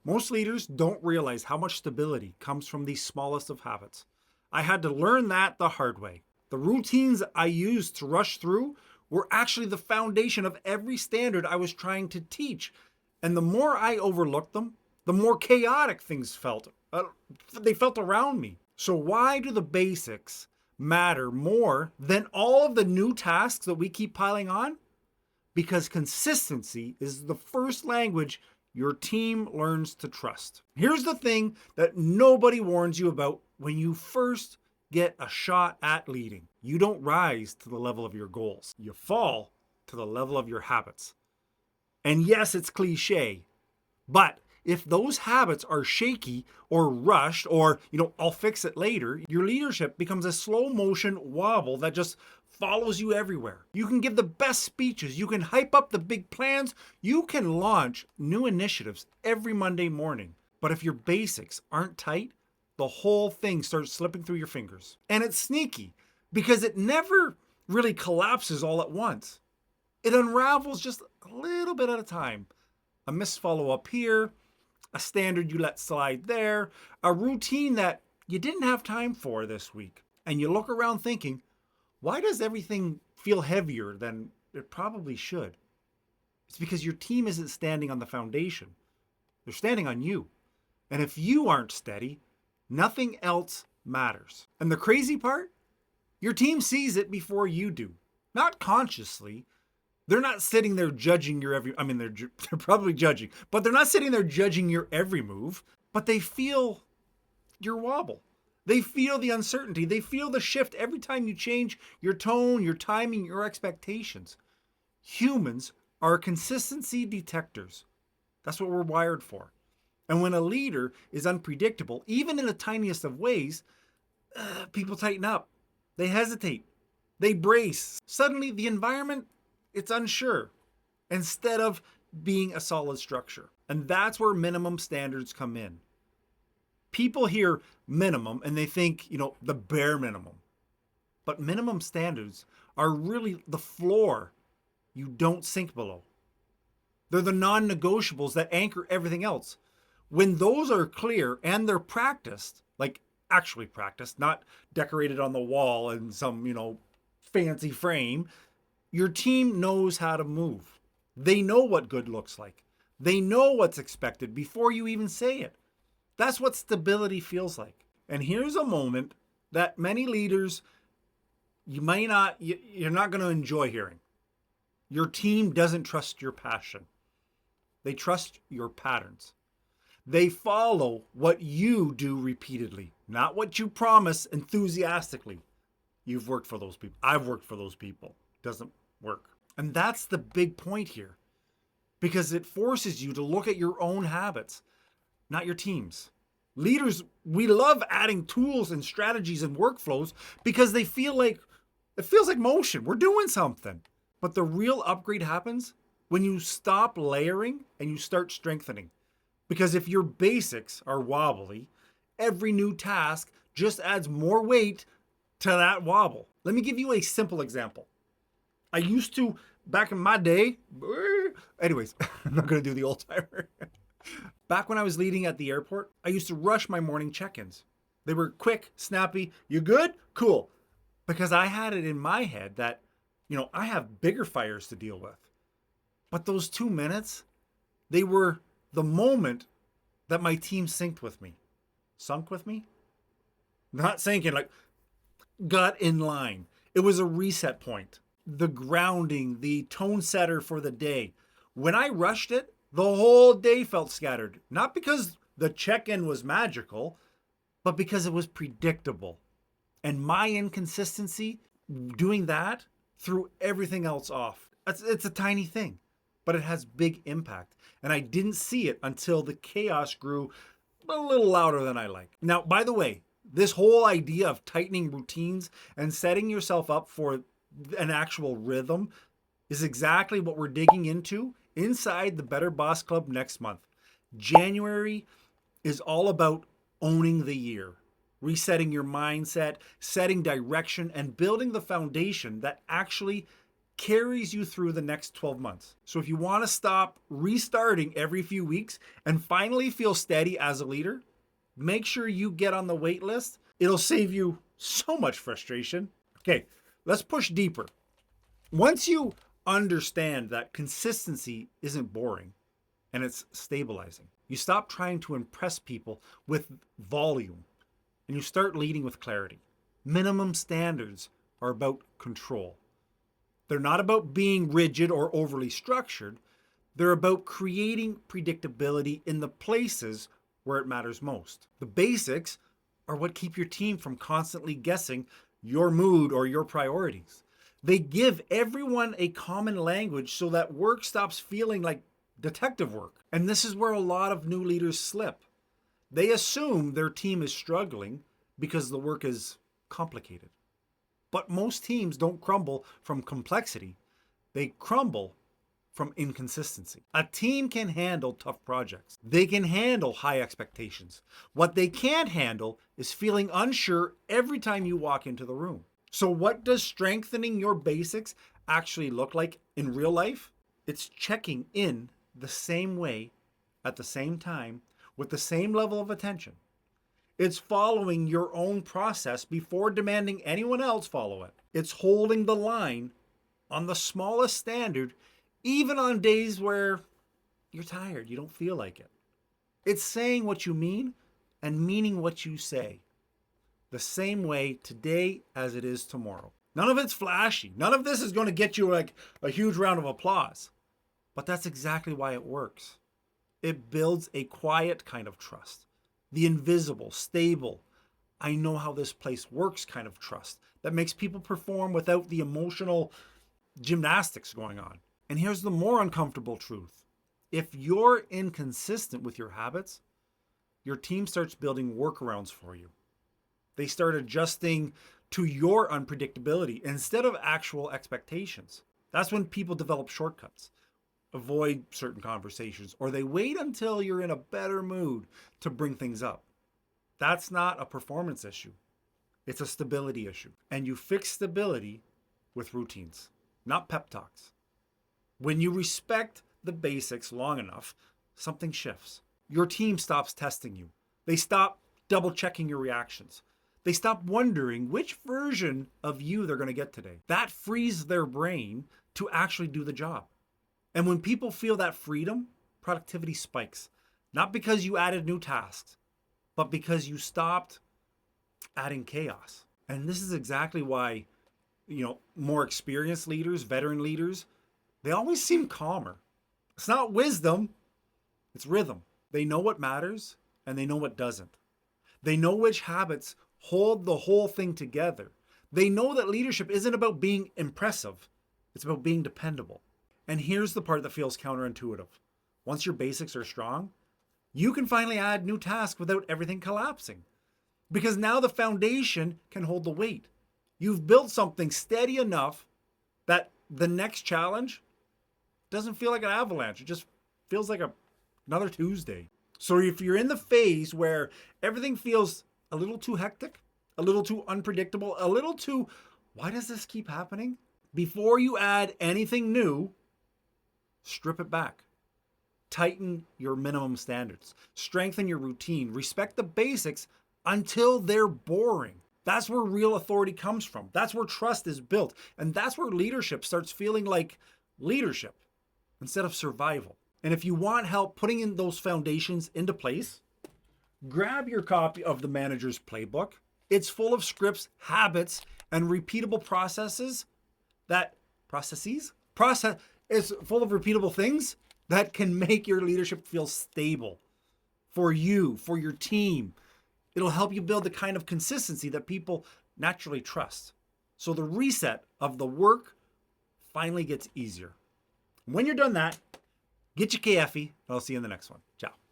Most leaders don't realize how much stability comes from the smallest of habits. I had to learn that the hard way. The routines I used to rush through were actually the foundation of every standard I was trying to teach. And the more I overlooked them, the more chaotic things felt. They felt around me. So why do the basics matter more than all of the new tasks that we keep piling on? Because consistency is the first language your team learns to trust. Here's the thing that nobody warns you about when you first get a shot at leading. You don't rise to the level of your goals. You fall to the level of your habits. And yes, it's cliche, but if those habits are shaky or rushed or, I'll fix it later, your leadership becomes a slow motion wobble that just follows you everywhere. You can give the best speeches, you can hype up the big plans, you can launch new initiatives every Monday morning. But if your basics aren't tight, the whole thing starts slipping through your fingers. And it's sneaky because it never really collapses all at once. It unravels just a little bit at a time. A missed follow up here, a standard you let slide there, a routine that you didn't have time for this week. And you look around thinking, why does everything feel heavier than it probably should? It's because your team isn't standing on the foundation. They're standing on you. And if you aren't steady, nothing else matters. And the crazy part? Your team sees it before you do. Not consciously. They're not sitting there judging your they're probably judging, but they're not sitting there judging your every move, but they feel your wobble. They feel the uncertainty. They feel the shift every time you change your tone, your timing, your expectations. Humans are consistency detectors. That's what we're wired for. And when a leader is unpredictable, even in the tiniest of ways, people tighten up. They hesitate. They brace. Suddenly, the environment, it's unsure instead of being a solid structure. And that's where minimum standards come in. People hear minimum and they think, the bare minimum. But minimum standards are really the floor you don't sink below. They're the non-negotiables that anchor everything else. When those are clear and they're practiced, like actually practiced, not decorated on the wall in some, fancy frame, your team knows how to move. They know what good looks like. They know what's expected before you even say it. That's what stability feels like. And here's a moment that many leaders, you're not going to enjoy hearing. Your team doesn't trust your passion. They trust your patterns. They follow what you do repeatedly, not what you promise enthusiastically. You've worked for those people. I've worked for those people. Doesn't work. And that's the big point here, because it forces you to look at your own habits, not your team's. Leaders, we love adding tools and strategies and workflows because it feels like motion. We're doing something. But the real upgrade happens when you stop layering and you start strengthening. Because if your basics are wobbly, every new task just adds more weight to that wobble. Let me give you a simple example. I used to, back in my day, anyways, I'm not going to do the old timer. Back when I was leading at the airport, I used to rush my morning check-ins. They were quick, snappy. You good? Cool. Because I had it in my head that, I have bigger fires to deal with. But those 2 minutes, they were the moment that my team synced with me. Sunk with me? Not sinking, like got in line. It was a reset point. The grounding, the tone setter for the day. When I rushed it, the whole day felt scattered. Not because the check-in was magical, but because it was predictable. And my inconsistency doing that threw everything else off. It's a tiny thing, but it has big impact. And I didn't see it until the chaos grew a little louder than I like. Now, by the way, this whole idea of tightening routines and setting yourself up for an actual rhythm is exactly what we're digging into inside the Better Boss Club next month. January is all about owning the year, resetting your mindset, setting direction, and building the foundation that actually carries you through the next 12 months. So if you want to stop restarting every few weeks and finally feel steady as a leader, make sure you get on the wait list. It'll save you so much frustration. Okay, let's push deeper. Once you understand that consistency isn't boring and it's stabilizing, you stop trying to impress people with volume and you start leading with clarity. Minimum standards are about control. They're not about being rigid or overly structured. They're about creating predictability in the places where it matters most. The basics are what keep your team from constantly guessing your mood or your priorities. They give everyone a common language so that work stops feeling like detective work. And this is where a lot of new leaders slip. They assume their team is struggling because the work is complicated. But most teams don't crumble from complexity. They crumble from inconsistency. A team can handle tough projects. They can handle high expectations. What they can't handle is feeling unsure every time you walk into the room. So what does strengthening your basics actually look like in real life? It's checking in the same way at the same time with the same level of attention. It's following your own process before demanding anyone else follow it. It's holding the line on the smallest standard, even on days where you're tired, you don't feel like it. It's saying what you mean and meaning what you say, the same way today as it is tomorrow. None of it's flashy. None of this is going to get you like a huge round of applause. But that's exactly why it works. It builds a quiet kind of trust. The invisible, stable, I know how this place works kind of trust that makes people perform without the emotional gymnastics going on. And here's the more uncomfortable truth. If you're inconsistent with your habits, your team starts building workarounds for you. They start adjusting to your unpredictability instead of actual expectations. That's when people develop shortcuts, avoid certain conversations, or they wait until you're in a better mood to bring things up. That's not a performance issue. It's a stability issue. And you fix stability with routines, not pep talks. When you respect the basics long enough, something shifts. Your team stops testing you. They stop double checking your reactions. They stop wondering which version of you they're going to get today. That frees their brain to actually do the job. And when people feel that freedom, productivity spikes. Not because you added new tasks, but because you stopped adding chaos. And this is exactly why, more experienced leaders, veteran leaders, they always seem calmer. It's not wisdom, it's rhythm. They know what matters and they know what doesn't. They know which habits hold the whole thing together. They know that leadership isn't about being impressive, it's about being dependable. And here's the part that feels counterintuitive. Once your basics are strong, you can finally add new tasks without everything collapsing. Because now the foundation can hold the weight. You've built something steady enough that the next challenge doesn't feel like an avalanche. It just feels like another Tuesday. So if you're in the phase where everything feels a little too hectic, a little too unpredictable, a little too, why does this keep happening? Before you add anything new, strip it back. Tighten your minimum standards. Strengthen your routine. Respect the basics until they're boring. That's where real authority comes from. That's where trust is built. And that's where leadership starts feeling like leadership instead of survival. And if you want help putting in those foundations into place, grab your copy of the Mangers Playbook. It's full of scripts, habits, and repeatable processes it's full of repeatable things that can make your leadership feel stable for you, for your team. It'll help you build the kind of consistency that people naturally trust. So the reset of the work finally gets easier. When you're done that, get your KFE, and I'll see you in the next one. Ciao.